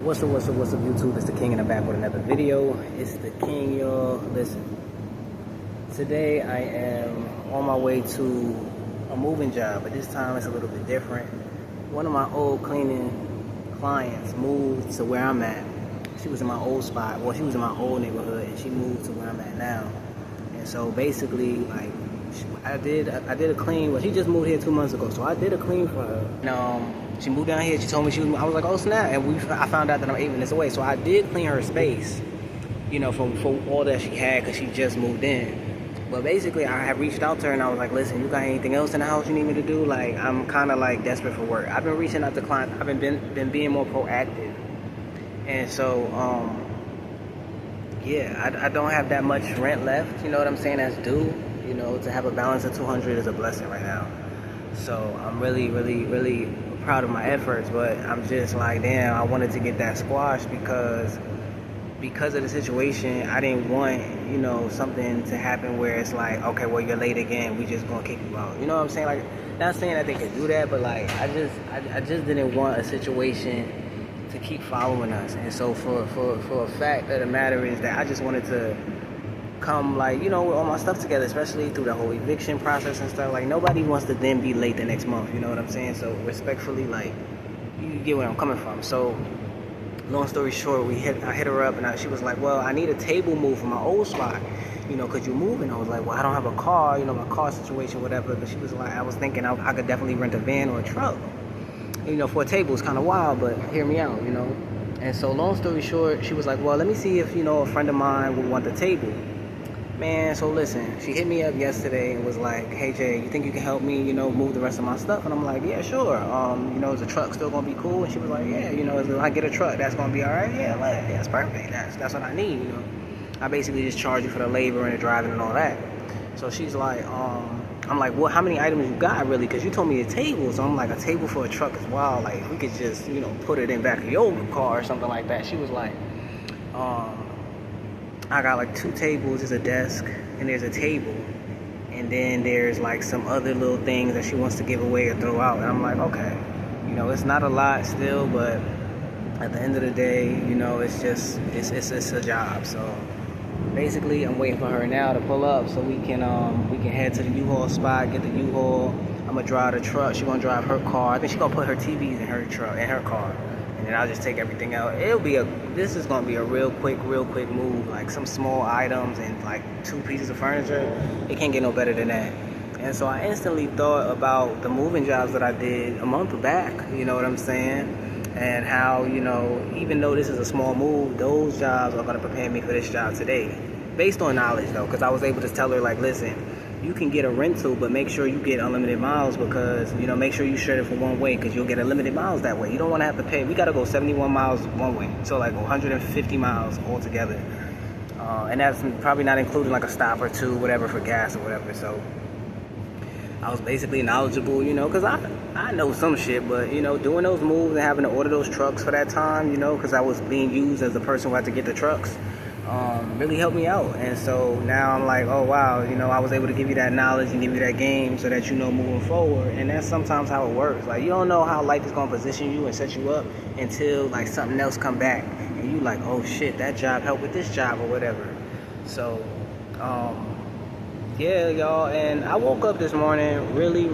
What's up, YouTube? It's the King, and I'm back with another video. It's the King, y'all. Listen, today I am on my way to a moving job, but this time it's a little bit different. One of my old cleaning clients moved to where I'm at. She was in my old spot. Well, she was in my old neighborhood, and she moved to where I'm at now. And so basically, like, I did a clean. Well, she just moved here 2 months ago, so I did a clean for her. And, she moved down here. She told me I was like, oh snap! And I found out that I'm 8 minutes away. So I did clean her space, you know, for all that she had, because she just moved in. But basically, I had reached out to her and I was like, listen, you got anything else in the house you need me to do? Like, I'm kind of like desperate for work. I've been reaching out to clients. I've been being more proactive. And so, yeah, I don't have that much rent left. You know what I'm saying? That's due. You know, to have a balance of 200 is a blessing right now. So I'm really proud of my efforts, but I'm just like, damn, I wanted to get that squashed because of the situation. I didn't want, you know, something to happen where it's like, okay, well, you're late again, we just gonna kick you out. You know what I'm saying? Like, not saying that they could do that, but like, I just didn't want a situation to keep following us. And so for a fact of the matter is that I just wanted to come, like, you know, with all my stuff together, especially through the whole eviction process and stuff. Like, nobody wants to then be late the next month, you know what I'm saying? So respectfully, like, you get where I'm coming from. So long story short, I hit her up, and she was like, well, I need a table move from my old spot, you know, could you move? And I was like, well, I don't have a car, you know, my car situation, whatever. But she was like, I was thinking I could definitely rent a van or a truck, you know, for a table. It's kind of wild, but hear me out, you know. And so long story short, she was like, well, let me see if, you know, a friend of mine would want the table. Man, so listen, she hit me up yesterday and was like, hey Jay, you think you can help me, you know, move the rest of my stuff? And I'm like, yeah, sure. You know, is the truck still gonna be cool? And she was like, yeah, you know, if I get a truck, that's gonna be all right. Yeah, like, that's perfect. That's what I need, you know. I basically just charge you for the labor and the driving and all that. So she's like, I'm like, well, how many items you got really? Because you told me a table. So I'm like, a table for a truck is wild. Like, if we could just, you know, put it in back of your car or something like that. She was like, I got like 2 tables, there's a desk, and there's a table. And then there's like some other little things that she wants to give away or throw out. And I'm like, okay, you know, it's not a lot still, but at the end of the day, you know, it's just, it's a job. So basically, I'm waiting for her now to pull up so we can head to the U-Haul spot, get the U-Haul. I'm gonna drive the truck, she's gonna drive her car. I think she's gonna put her TVs in her truck, in her car. And then I'll just take everything out. This is gonna be a real quick move, like some small items and like 2 pieces of furniture. It can't get no better than that. And so I instantly thought about the moving jobs that I did a month back, you know what I'm saying? And how, you know, even though this is a small move, those jobs are gonna prepare me for this job today. Based on knowledge though, because I was able to tell her, like, listen, you can get a rental, but make sure you get unlimited miles, because, you know, make sure you shred it for one way, because you'll get unlimited miles that way. You don't want to have to pay. We got to go 71 miles one way, so like 150 miles altogether. And that's probably not including like a stop or 2, whatever, for gas or whatever. So I was basically knowledgeable, you know, because I know some shit, but, you know, doing those moves and having to order those trucks for that time, you know, because I was being used as the person who had to get the trucks. Really helped me out. And so now I'm like, oh wow, you know, I was able to give you that knowledge and give you that game so that you know moving forward. And that's sometimes how it works. Like, you don't know how life is going to position you and set you up until like something else come back and you like, oh shit, that job helped with this job or whatever. So yeah, y'all. And I woke up this morning really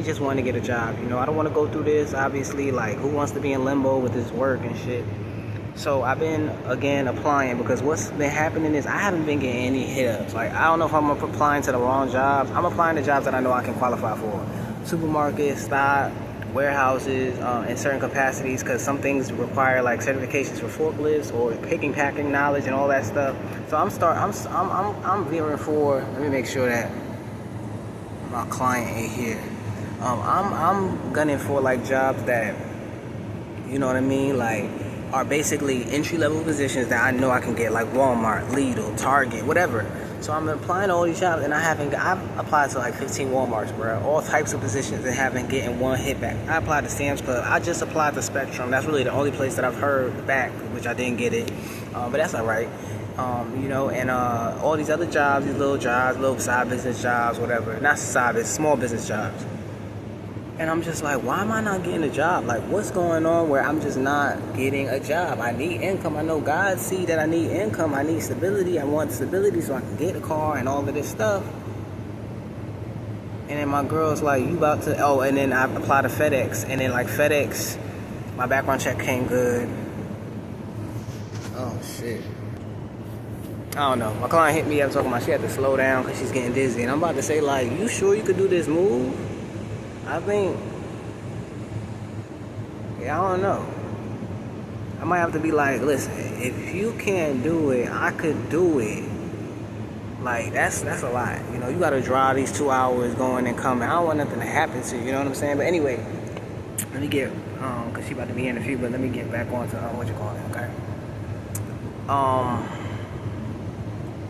just wanting to get a job. You know, I don't want to go through this, obviously. Like, who wants to be in limbo with this work and shit? So I've been, again, applying, because what's been happening is I haven't been getting any hit-ups. Like, I don't know if I'm applying to the wrong jobs. I'm applying to jobs that I know I can qualify for. Supermarkets, stock, warehouses, in certain capacities, because some things require, like, certifications for forklifts or picking, packing knowledge and all that stuff. So I'm veering for, let me make sure that my client ain't here. I'm gunning for, like, jobs that, you know what I mean, like, are basically entry-level positions that I know I can get, like Walmart, Lidl, Target, whatever. So I'm applying to all these jobs, and I've applied to like 15 Walmarts, bro. All types of positions, and haven't getting one hit back. I applied to Sam's Club. I just applied to Spectrum. That's really the only place that I've heard back, which I didn't get it. But that's all right. You know, and all these other jobs, these little jobs, little side business jobs, whatever. Not side business, small business jobs. And I'm just like, why am I not getting a job? Like, what's going on where I'm just not getting a job? I need income. I know God see that I need income. I need stability. I want stability so I can get a car and all of this stuff. And then my girl's like, you about to, oh, and then I applied to FedEx. And then like FedEx, my background check came good. Oh, shit. I don't know. My client hit me up talking about she had to slow down because she's getting dizzy. And I'm about to say, like, you sure you could do this move? I think, yeah, I don't know. I might have to be like, listen, if you can't do it, I could do it. Like, that's a lot. You know, you got to drive these 2 hours going and coming. I don't want nothing to happen to you, you know what I'm saying? But anyway, let me get, because she about to be in a few, but let me get back on to, what you call it, okay?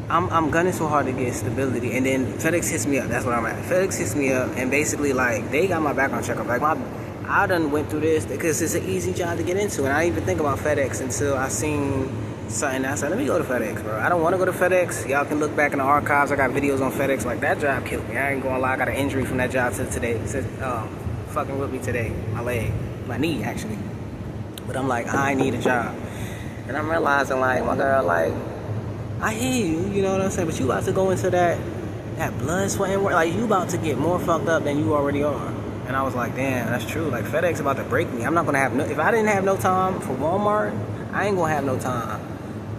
I'm gunning so hard to get stability, and then FedEx hits me up. That's what I'm at. FedEx hits me up, and basically, like, they got my background check up. Like, I done went through this because it's an easy job to get into, and I didn't even think about FedEx until I seen something. I said, let me go to FedEx, bro. I don't want to go to FedEx. Y'all can look back in the archives. I got videos on FedEx. Like, that job killed me. I ain't gonna lie. I got an injury from that job to today. It said, fucking with me today. My leg. My knee, actually. But I'm like, I need a job. And I'm realizing, like, my girl, like, I hear you, you know what I'm saying? But you about to go into that blood, sweat, and work. Like, you about to get more fucked up than you already are. And I was like, damn, that's true. Like, FedEx about to break me. I'm not going to have no... If I didn't have no time for Walmart, I ain't going to have no time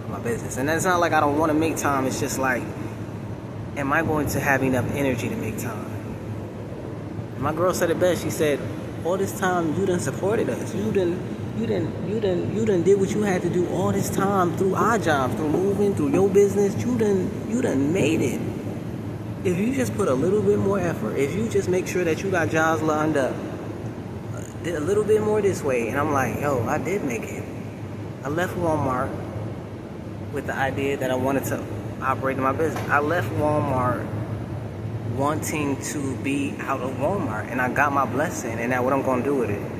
for my business. And it's not like I don't want to make time. It's just like, am I going to have enough energy to make time? And my girl said it best. She said, all this time, you done supported us. You done did what you had to do all this time through our job, through moving, through your business. You done made it. If you just put a little bit more effort, if you just make sure that you got jobs lined up, did a little bit more this way. And I'm like, yo, I did make it. I left Walmart with the idea that I wanted to operate in my business. I left Walmart wanting to be out of Walmart, and I got my blessing, and now what I'm going to do with it.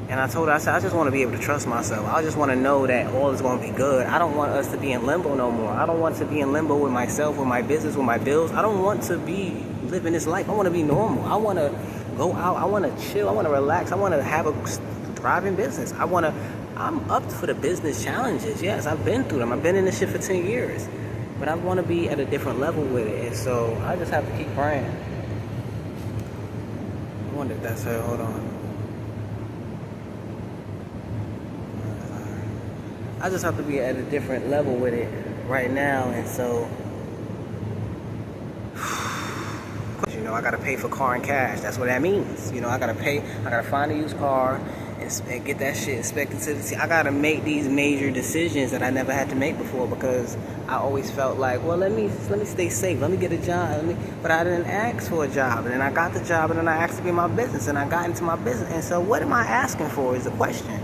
And I told her, I said, I just want to be able to trust myself. I just want to know that all is going to be good. I don't want us to be in limbo no more. I don't want to be in limbo with myself, with my business, with my bills. I don't want to be living this life. I want to be normal. I want to go out. I want to chill. I want to relax. I want to have a thriving business. I'm up for the business challenges. Yes, I've been through them. I've been in this shit for 10 years. But I want to be at a different level with it. And so I just have to keep praying. I wonder if that's her. Hold on. I just have to be at a different level with it right now, and so, you know, I gotta pay for car and cash. That's what that means. You know, I gotta find a used car and get that shit inspected to the T. I gotta make these major decisions that I never had to make before because I always felt like, well, let me stay safe. Let me get a job. But I didn't ask for a job, and then I got the job, and then I asked to be in my business, and I got into my business. And so, what am I asking for is the question.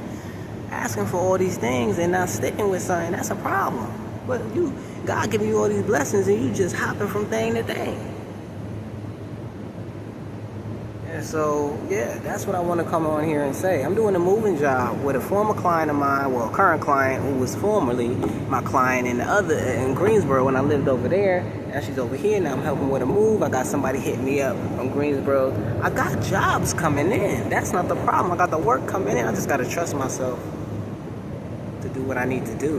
Asking for all these things and not sticking with something, that's a problem. But God giving you all these blessings and you just hopping from thing to thing. And so, yeah, that's what I want to come on here and say. I'm doing a moving job with a former client of mine, well, a current client who was formerly my client in Greensboro when I lived over there. Now she's over here. Now I'm helping with a move. I got somebody hitting me up from Greensboro. I got jobs coming in. That's not the problem. I got the work coming in. I just got to trust myself to do what I need to do.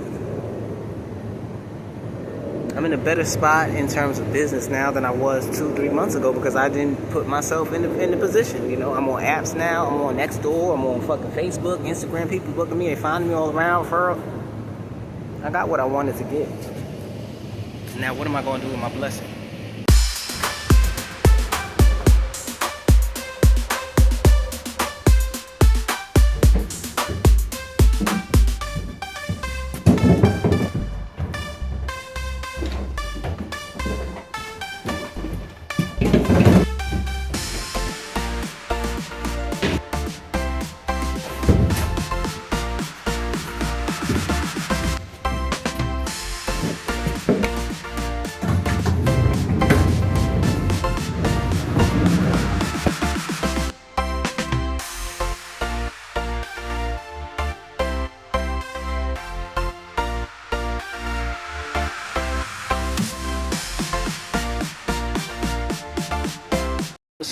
I'm in a better spot in terms of business now than I was 2-3 months ago because I didn't put myself in the position. You know, I'm on apps now. I'm on Nextdoor. I'm on fucking Facebook, Instagram. People booking me. They find me all around. I got what I wanted to get. Now, what am I going to do with my blessing?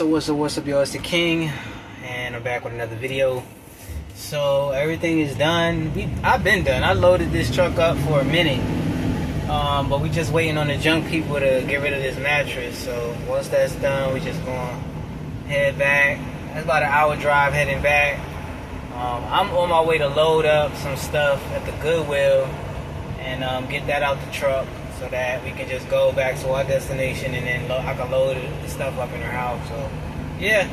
What's up, y'all? It's the King, and I'm back with another video. So everything is done. I've been done. I loaded this truck up for a minute, but we just waiting on the junk people to get rid of this mattress. So once that's done, we just gonna head back. That's about an hour drive heading back. I'm on my way to load up some stuff at the Goodwill and get that out the truck, so that we can just go back to our destination, and then I can load the stuff up in her house. So, yeah.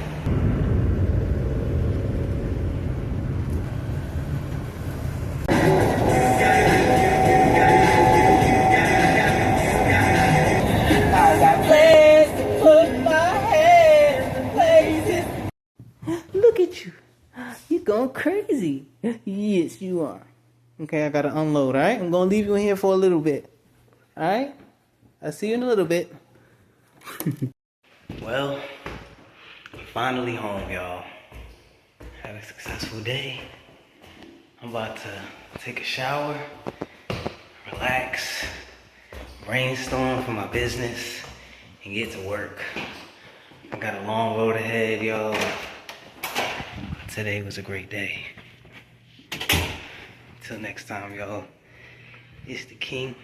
I got plans to put my hands in places. Look at you. You going crazy. Yes, you are. Okay, I gotta unload, alright? I'm gonna leave you in here for a little bit. Alright? I'll see you in a little bit. Well, finally home, y'all. Had a successful day. I'm about to take a shower, relax, brainstorm for my business, and get to work. I got a long road ahead, y'all. Today was a great day. Till next time, y'all. It's the King.